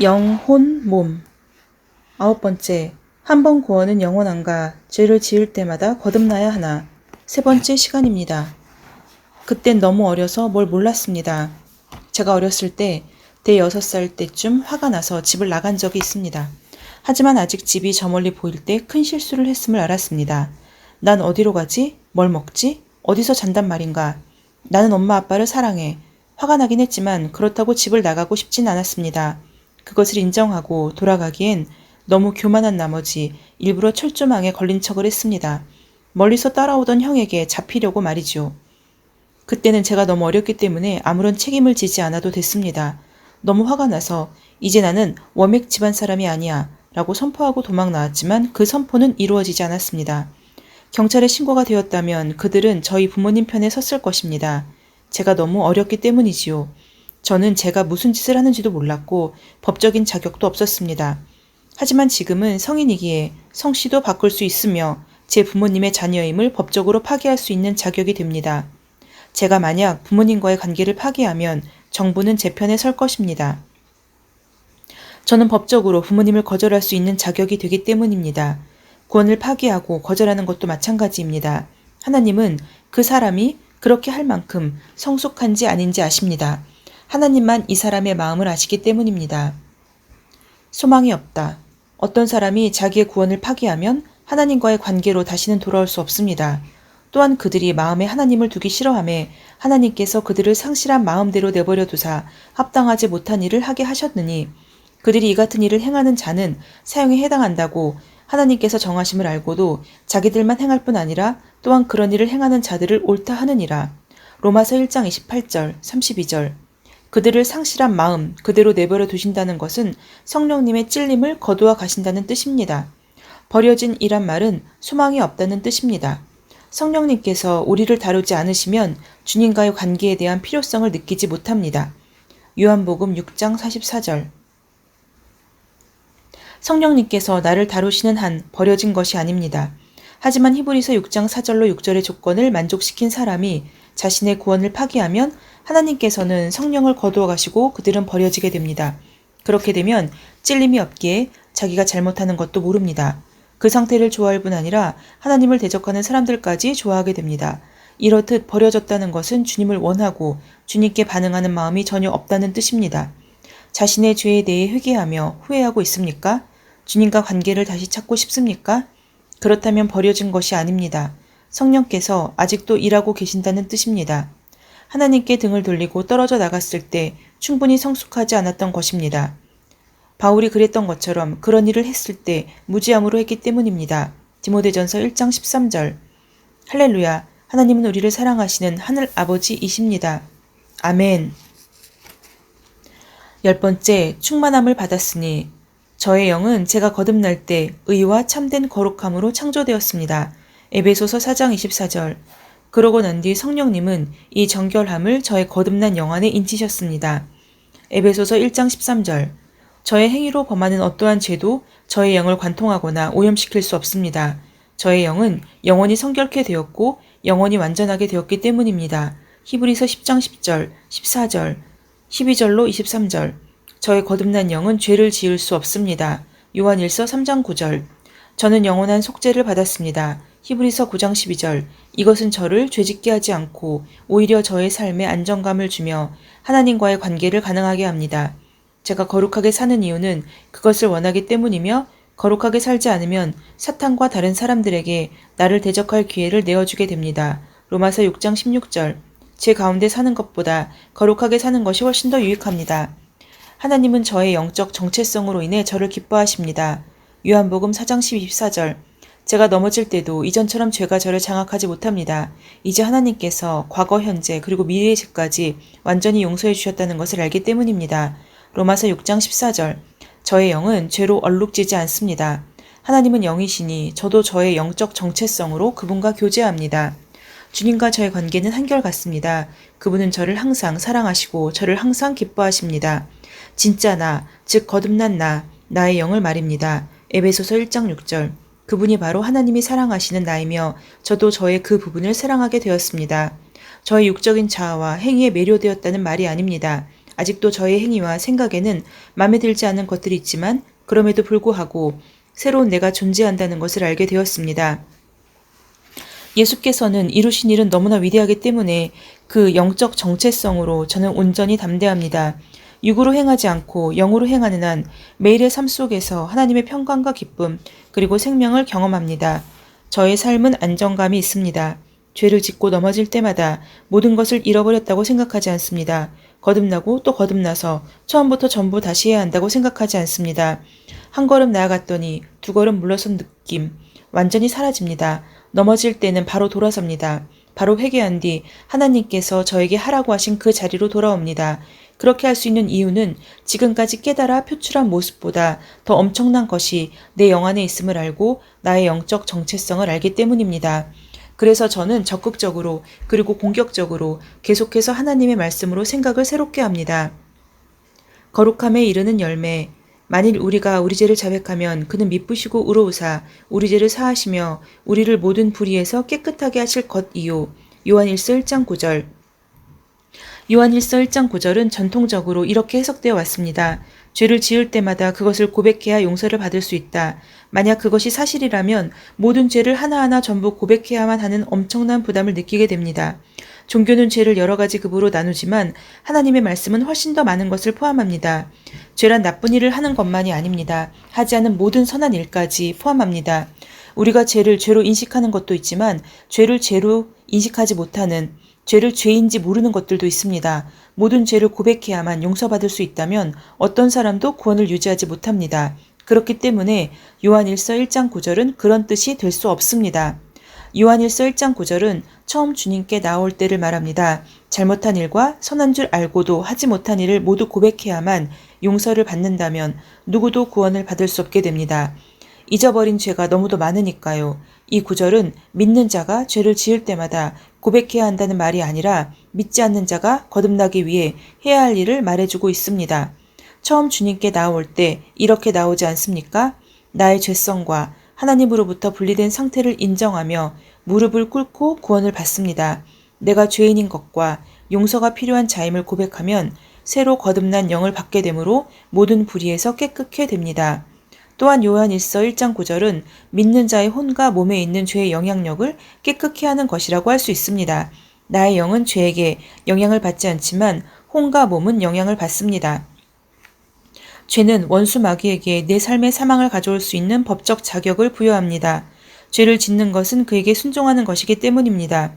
영혼 몸. 9번째, 한 번 구원은 영원한가. 죄를 지을 때마다 거듭나야 하나. 3번째 시간입니다. 그땐 너무 어려서 뭘 몰랐습니다. 제가 어렸을 때 대여섯 살 때쯤 화가 나서 집을 나간 적이 있습니다. 하지만 아직 집이 저 멀리 보일 때 큰 실수를 했음을 알았습니다. 난 어디로 가지? 뭘 먹지? 어디서 잔단 말인가? 나는 엄마 아빠를 사랑해. 화가 나긴 했지만 그렇다고 집을 나가고 싶진 않았습니다. 그것을 인정하고 돌아가기엔 너무 교만한 나머지 일부러 철조망에 걸린 척을 했습니다. 멀리서 따라오던 형에게 잡히려고 말이죠. 그때는 제가 너무 어렸기 때문에 아무런 책임을 지지 않아도 됐습니다. 너무 화가 나서 이제 나는 워맥 집안 사람이 아니야 라고 선포하고 도망 나왔지만 그 선포는 이루어지지 않았습니다. 경찰에 신고가 되었다면 그들은 저희 부모님 편에 섰을 것입니다. 제가 너무 어렸기 때문이지요. 저는 제가 무슨 짓을 하는지도 몰랐고 법적인 자격도 없었습니다. 하지만 지금은 성인이기에 성씨도 바꿀 수 있으며 제 부모님의 자녀임을 법적으로 파기할 수 있는 자격이 됩니다. 제가 만약 부모님과의 관계를 파기하면 정부는 제 편에 설 것입니다. 저는 법적으로 부모님을 거절할 수 있는 자격이 되기 때문입니다. 구원을 파기하고 거절하는 것도 마찬가지입니다. 하나님은 그 사람이 그렇게 할 만큼 성숙한지 아닌지 아십니다. 하나님만 이 사람의 마음을 아시기 때문입니다. 소망이 없다. 어떤 사람이 자기의 구원을 파기하면 하나님과의 관계로 다시는 돌아올 수 없습니다. 또한 그들이 마음에 하나님을 두기 싫어하며 하나님께서 그들을 상실한 마음대로 내버려 두사 합당하지 못한 일을 하게 하셨느니 그들이 이 같은 일을 행하는 자는 사형에 해당한다고 하나님께서 정하심을 알고도 자기들만 행할 뿐 아니라 또한 그런 일을 행하는 자들을 옳다 하느니라. 로마서 1장 28절, 32절. 그들을 상실한 마음 그대로 내버려 두신다는 것은 성령님의 찔림을 거두어 가신다는 뜻입니다. 버려진 이란 말은 소망이 없다는 뜻입니다. 성령님께서 우리를 다루지 않으시면 주님과의 관계에 대한 필요성을 느끼지 못합니다. 요한복음 6장 44절. 성령님께서 나를 다루시는 한 버려진 것이 아닙니다. 하지만 히브리서 6장 4절로 6절의 조건을 만족시킨 사람이 자신의 구원을 파기하면 하나님께서는 성령을 거두어 가시고 그들은 버려지게 됩니다. 그렇게 되면 찔림이 없기에 자기가 잘못하는 것도 모릅니다. 그 상태를 좋아할 뿐 아니라 하나님을 대적하는 사람들까지 좋아하게 됩니다. 이렇듯 버려졌다는 것은 주님을 원하고 주님께 반응하는 마음이 전혀 없다는 뜻입니다. 자신의 죄에 대해 회개하며 후회하고 있습니까? 주님과 관계를 다시 찾고 싶습니까? 그렇다면 버려진 것이 아닙니다. 성령께서 아직도 일하고 계신다는 뜻입니다. 하나님께 등을 돌리고 떨어져 나갔을 때 충분히 성숙하지 않았던 것입니다. 바울이 그랬던 것처럼 그런 일을 했을 때 무지함으로 했기 때문입니다. 디모데전서 1장 13절. 할렐루야. 하나님은 우리를 사랑하시는 하늘 아버지이십니다. 아멘. 10번째, 충만함을 받았으니 저의 영은 제가 거듭날 때 의와 참된 거룩함으로 창조되었습니다. 에베소서 4장 24절. 그러고 난 뒤 성령님은 이 정결함을 저의 거듭난 영 안에 인치셨습니다. 에베소서 1장 13절. 저의 행위로 범하는 어떠한 죄도 저의 영을 관통하거나 오염시킬 수 없습니다. 저의 영은 영원히 성결케 되었고 영원히 완전하게 되었기 때문입니다. 히브리서 10장 10절, 14절, 12절로 23절. 저의 거듭난 영은 죄를 지을 수 없습니다. 요한일서 3장 9절. 저는 영원한 속죄를 받았습니다. 히브리서 9장 12절. 이것은 저를 죄짓게 하지 않고 오히려 저의 삶에 안정감을 주며 하나님과의 관계를 가능하게 합니다. 제가 거룩하게 사는 이유는 그것을 원하기 때문이며 거룩하게 살지 않으면 사탄과 다른 사람들에게 나를 대적할 기회를 내어주게 됩니다. 로마서 6장 16절. 제 가운데 사는 것보다 거룩하게 사는 것이 훨씬 더 유익합니다. 하나님은 저의 영적 정체성으로 인해 저를 기뻐하십니다. 요한복음 4장 14절. 제가 넘어질 때도 이전처럼 죄가 저를 장악하지 못합니다. 이제 하나님께서 과거, 현재, 그리고 미래의 죄까지 완전히 용서해 주셨다는 것을 알기 때문입니다. 로마서 6장 14절. 저의 영은 죄로 얼룩지지 않습니다. 하나님은 영이시니 저도 저의 영적 정체성으로 그분과 교제합니다. 주님과 저의 관계는 한결같습니다. 그분은 저를 항상 사랑하시고 저를 항상 기뻐하십니다. 진짜 나, 즉 거듭난 나, 나의 영을 말입니다. 에베소서 1장 6절. 그분이 바로 하나님이 사랑하시는 나이며 저도 저의 그 부분을 사랑하게 되었습니다. 저의 육적인 자아와 행위에 매료되었다는 말이 아닙니다. 아직도 저의 행위와 생각에는 마음에 들지 않는 것들이 있지만 그럼에도 불구하고 새로운 내가 존재한다는 것을 알게 되었습니다. 예수께서는 이루신 일은 너무나 위대하기 때문에 그 영적 정체성으로 저는 온전히 담대합니다. 육으로 행하지 않고 영으로 행하는 한 매일의 삶 속에서 하나님의 평강과 기쁨 그리고 생명을 경험합니다. 저의 삶은 안정감이 있습니다. 죄를 짓고 넘어질 때마다 모든 것을 잃어버렸다고 생각하지 않습니다. 거듭나고 또 거듭나서 처음부터 전부 다시 해야 한다고 생각하지 않습니다. 한 걸음 나아갔더니 두 걸음 물러선 느낌 완전히 사라집니다. 넘어질 때는 바로 돌아섭니다. 바로 회개한 뒤 하나님께서 저에게 하라고 하신 그 자리로 돌아옵니다. 그렇게 할 수 있는 이유는 지금까지 깨달아 표출한 모습보다 더 엄청난 것이 내 영 안에 있음을 알고 나의 영적 정체성을 알기 때문입니다. 그래서 저는 적극적으로 그리고 공격적으로 계속해서 하나님의 말씀으로 생각을 새롭게 합니다. 거룩함에 이르는 열매. 만일 우리가 우리 죄를 자백하면 그는 미쁘시고 의로우사 우리 죄를 사하시며 우리를 모든 불의에서 깨끗하게 하실 것이요. 요한일서 1장 9절. 요한일서 1장 9절은 전통적으로 이렇게 해석되어 왔습니다. 죄를 지을 때마다 그것을 고백해야 용서를 받을 수 있다. 만약 그것이 사실이라면 모든 죄를 하나하나 전부 고백해야만 하는 엄청난 부담을 느끼게 됩니다. 종교는 죄를 여러 가지 급으로 나누지만 하나님의 말씀은 훨씬 더 많은 것을 포함합니다. 죄란 나쁜 일을 하는 것만이 아닙니다. 하지 않은 모든 선한 일까지 포함합니다. 우리가 죄를 죄로 인식하는 것도 있지만 죄를 죄로 인식하지 못하는 죄를 죄인지 모르는 것들도 있습니다. 모든 죄를 고백해야만 용서받을 수 있다면 어떤 사람도 구원을 유지하지 못합니다. 그렇기 때문에 요한일서 1장 9절은 그런 뜻이 될 수 없습니다. 요한일서 1장 9절은 처음 주님께 나올 때를 말합니다. 잘못한 일과 선한 줄 알고도 하지 못한 일을 모두 고백해야만 용서를 받는다면 누구도 구원을 받을 수 없게 됩니다. 잊어버린 죄가 너무도 많으니까요. 이 구절은 믿는 자가 죄를 지을 때마다 고백해야 한다는 말이 아니라 믿지 않는 자가 거듭나기 위해 해야 할 일을 말해주고 있습니다. 처음 주님께 나올 때 이렇게 나오지 않습니까? 나의 죄성과 하나님으로부터 분리된 상태를 인정하며 무릎을 꿇고 구원을 받습니다. 내가 죄인인 것과 용서가 필요한 자임을 고백하면 새로 거듭난 영을 받게 되므로 모든 불의에서 깨끗게 됩니다. 또한 요한일서 1장 9절은 믿는 자의 혼과 몸에 있는 죄의 영향력을 깨끗게 하는 것이라고 할 수 있습니다. 나의 영은 죄에게 영향을 받지 않지만 혼과 몸은 영향을 받습니다. 죄는 원수 마귀에게 내 삶의 사망을 가져올 수 있는 법적 자격을 부여합니다. 죄를 짓는 것은 그에게 순종하는 것이기 때문입니다.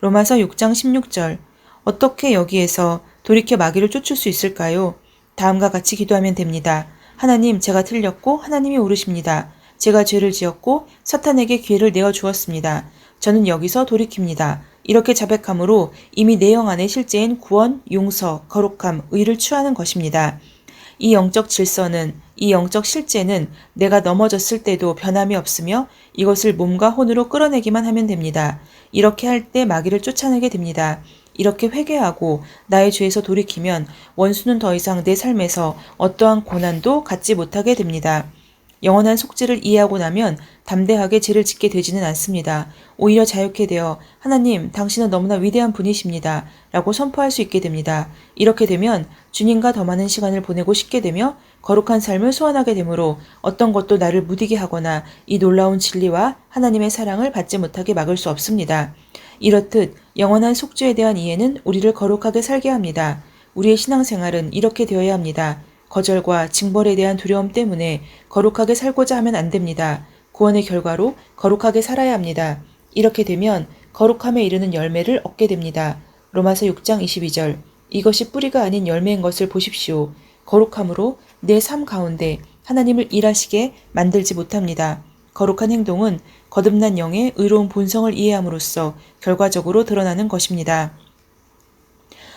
로마서 6장 16절. 어떻게 여기에서 돌이켜 마귀를 쫓을 수 있을까요? 다음과 같이 기도하면 됩니다. 하나님, 제가 틀렸고 하나님이 옳으십니다. 제가 죄를 지었고 사탄에게 기회를 내어 주었습니다. 저는 여기서 돌이킵니다. 이렇게 자백함으로 이미 내 영 안에 실제인 구원, 용서, 거룩함, 의를 취하는 것입니다. 이 영적 질서는, 이 영적 실제는 내가 넘어졌을 때도 변함이 없으며 이것을 몸과 혼으로 끌어내기만 하면 됩니다. 이렇게 할 때 마귀를 쫓아내게 됩니다. 이렇게 회개하고 나의 죄에서 돌이키면 원수는 더 이상 내 삶에서 어떠한 고난도 갖지 못하게 됩니다. 영원한 속죄를 이해하고 나면 담대하게 죄를 짓게 되지는 않습니다. 오히려 자유케 되어 하나님, 당신은 너무나 위대한 분이십니다. 라고 선포할 수 있게 됩니다. 이렇게 되면 주님과 더 많은 시간을 보내고 싶게 되며 거룩한 삶을 소원하게 되므로 어떤 것도 나를 무디게 하거나 이 놀라운 진리와 하나님의 사랑을 받지 못하게 막을 수 없습니다. 이렇듯 영원한 속죄에 대한 이해는 우리를 거룩하게 살게 합니다. 우리의 신앙생활은 이렇게 되어야 합니다. 거절과 징벌에 대한 두려움 때문에 거룩하게 살고자 하면 안 됩니다. 구원의 결과로 거룩하게 살아야 합니다. 이렇게 되면 거룩함에 이르는 열매를 얻게 됩니다. 로마서 6장 22절. 이것이 뿌리가 아닌 열매인 것을 보십시오. 거룩함으로 내 삶 가운데 하나님을 일하시게 만들지 못합니다. 거룩한 행동은 거듭난 영의 의로운 본성을 이해함으로써 결과적으로 드러나는 것입니다.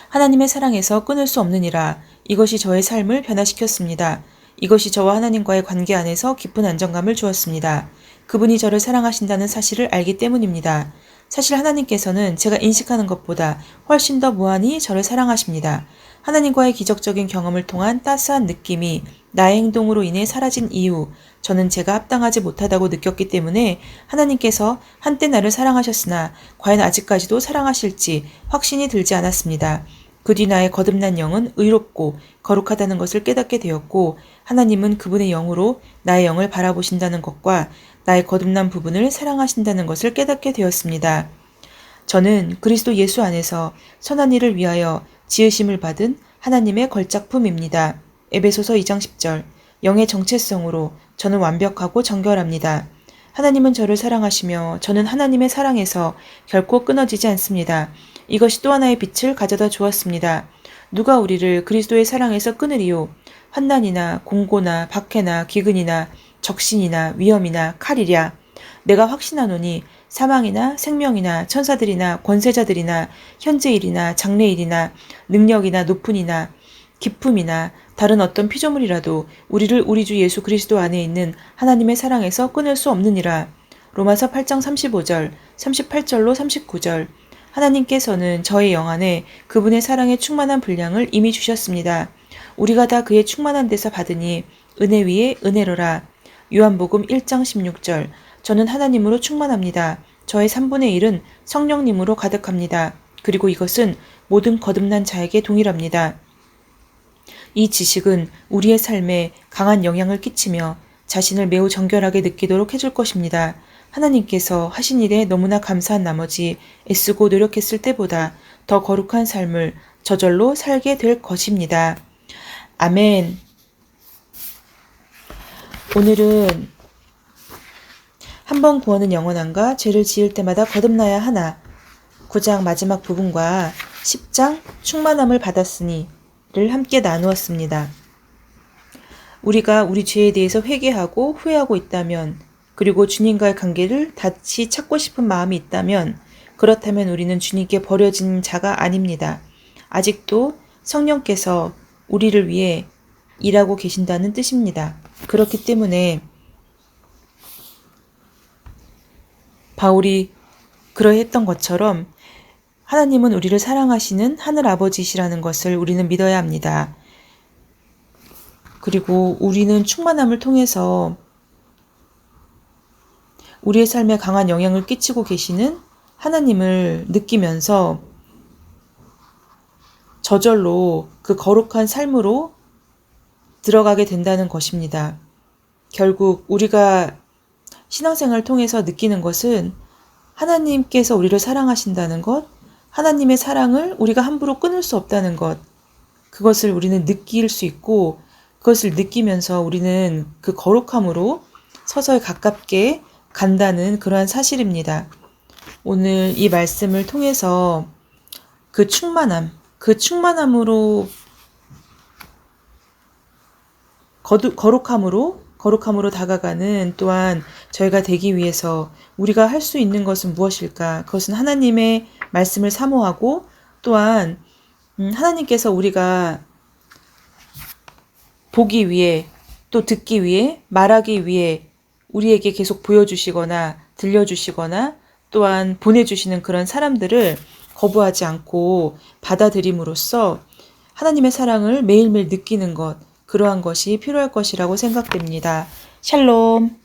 하나님의 사랑에서 끊을 수 없느니라. 이것이 저의 삶을 변화시켰습니다. 이것이 저와 하나님과의 관계 안에서 깊은 안정감을 주었습니다. 그분이 저를 사랑하신다는 사실을 알기 때문입니다. 사실 하나님께서는 제가 인식하는 것보다 훨씬 더 무한히 저를 사랑하십니다. 하나님과의 기적적인 경험을 통한 따스한 느낌이 나의 행동으로 인해 사라진 이후 저는 제가 합당하지 못하다고 느꼈기 때문에 하나님께서 한때 나를 사랑하셨으나 과연 아직까지도 사랑하실지 확신이 들지 않았습니다. 그 뒤 나의 거듭난 영은 의롭고 거룩하다는 것을 깨닫게 되었고 하나님은 그분의 영으로 나의 영을 바라보신다는 것과 나의 거듭난 부분을 사랑하신다는 것을 깨닫게 되었습니다. 저는 그리스도 예수 안에서 선한 일을 위하여 지으심을 받은 하나님의 걸작품입니다. 에베소서 2장 10절. 영의 정체성으로 저는 완벽하고 정결합니다. 하나님은 저를 사랑하시며 저는 하나님의 사랑에서 결코 끊어지지 않습니다. 이것이 또 하나의 빛을 가져다 주었습니다. 누가 우리를 그리스도의 사랑에서 끊으리요? 환난이나 공고나 박해나 기근이나 적신이나 위험이나 칼이랴. 내가 확신하노니 사망이나 생명이나 천사들이나 권세자들이나 현재일이나 장래일이나 능력이나 높음이나 기품이나 다른 어떤 피조물이라도 우리를 우리 주 예수 그리스도 안에 있는 하나님의 사랑에서 끊을 수 없느니라. 로마서 8장 35절, 38절로 39절. 하나님께서는 저의 영 안에 그분의 사랑의 충만한 분량을 이미 주셨습니다. 우리가 다 그의 충만한 데서 받으니 은혜 위에 은혜로라. 요한복음 1장 16절. 저는 하나님으로 충만합니다. 저의 3분의 1은 성령님으로 가득합니다. 그리고 이것은 모든 거듭난 자에게 동일합니다. 이 지식은 우리의 삶에 강한 영향을 끼치며 자신을 매우 정결하게 느끼도록 해줄 것입니다. 하나님께서 하신 일에 너무나 감사한 나머지 애쓰고 노력했을 때보다 더 거룩한 삶을 저절로 살게 될 것입니다. 아멘. 오늘은 한 번 구원은 영원한가 죄를 지을 때마다 거듭나야 하나 9장 마지막 부분과 10장 충만함을 받았으니 를 함께 나누었습니다. 우리가 우리 죄에 대해서 회개하고 후회하고 있다면 그리고 주님과의 관계를 다시 찾고 싶은 마음이 있다면 그렇다면 우리는 주님께 버려진 자가 아닙니다. 아직도 성령께서 우리를 위해 일하고 계신다는 뜻입니다. 그렇기 때문에 바울이 그러했던 것처럼 하나님은 우리를 사랑하시는 하늘 아버지시라는 것을 우리는 믿어야 합니다. 그리고 우리는 충만함을 통해서 우리의 삶에 강한 영향을 끼치고 계시는 하나님을 느끼면서 저절로 그 거룩한 삶으로 들어가게 된다는 것입니다. 결국 우리가 신앙생활을 통해서 느끼는 것은 하나님께서 우리를 사랑하신다는 것, 하나님의 사랑을 우리가 함부로 끊을 수 없다는 것, 그것을 우리는 느낄 수 있고 그것을 느끼면서 우리는 그 거룩함으로 서서히 가깝게 간다는 그러한 사실입니다. 오늘 이 말씀을 통해서 그 충만함으로 거룩함으로 다가가는 또한 저희가 되기 위해서 우리가 할 수 있는 것은 무엇일까? 그것은 하나님의 말씀을 사모하고 또한 하나님께서 우리가 보기 위해 또 듣기 위해 말하기 위해 우리에게 계속 보여주시거나 들려주시거나 또한 보내주시는 그런 사람들을 거부하지 않고 받아들임으로써 하나님의 사랑을 매일매일 느끼는 것, 그러한 것이 필요할 것이라고 생각됩니다. 샬롬.